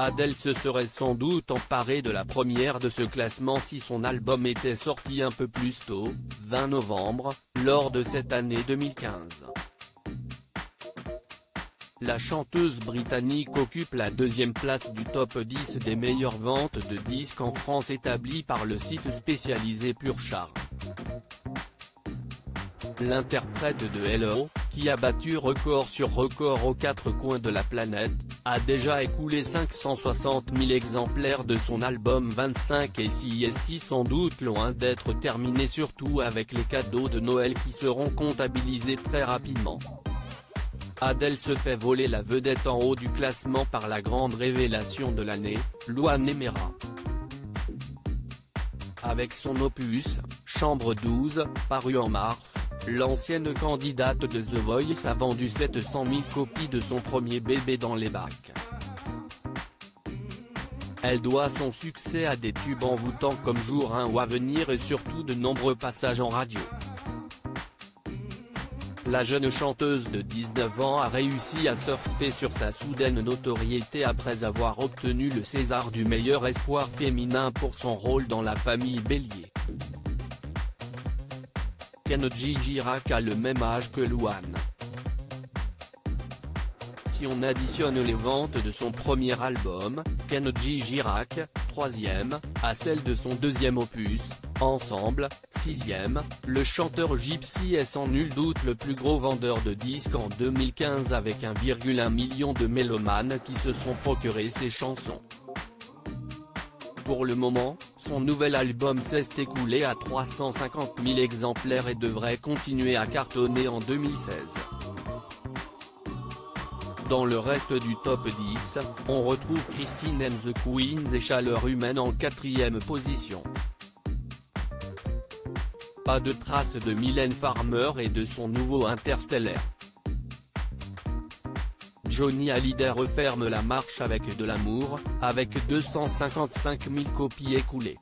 Adele se serait sans doute emparée de la première de ce classement si son album était sorti un peu plus tôt, 20 novembre, lors de cette année 2015. La chanteuse britannique occupe la deuxième place du top 10 des meilleures ventes de disques en France établi par le site spécialisé Pure Chart. L'interprète de Hello, qui a battu record sur record aux quatre coins de la planète, a déjà écoulé 560 000 exemplaires de son album 25 et s'y est sans doute loin d'être terminé, surtout avec les cadeaux de Noël qui seront comptabilisés très rapidement. Adele se fait voler la vedette en haut du classement par la grande révélation de l'année, Louane Emera. Avec son opus, Chambre 12, paru en mars, l'ancienne candidate de The Voice a vendu 700 000 copies de son premier bébé dans les bacs. Elle doit son succès à des tubes envoûtants comme Jour 1 ou Avenir et surtout de nombreux passages en radio. La jeune chanteuse de 19 ans a réussi à surfer sur sa soudaine notoriété après avoir obtenu le César du meilleur espoir féminin pour son rôle dans La Famille Bélier. Kenji Girac a le même âge que Louane. Si on additionne les ventes de son premier album, Kenji Girac, 3e, à celle de son deuxième opus, Ensemble, 6e, le chanteur Gypsy est sans nul doute le plus gros vendeur de disques en 2015 avec 1,1 million de mélomanes qui se sont procuré ses chansons. Pour le moment, son nouvel album s'est écoulé à 350 000 exemplaires et devrait continuer à cartonner en 2016. Dans le reste du top 10, on retrouve Christine and the Queens et Chaleur Humaine en 4e position. Pas de traces de Mylène Farmer et de son nouveau Interstellaire. Johnny Hallyday referme la marche avec De l'amour, avec 255 000 copies écoulées.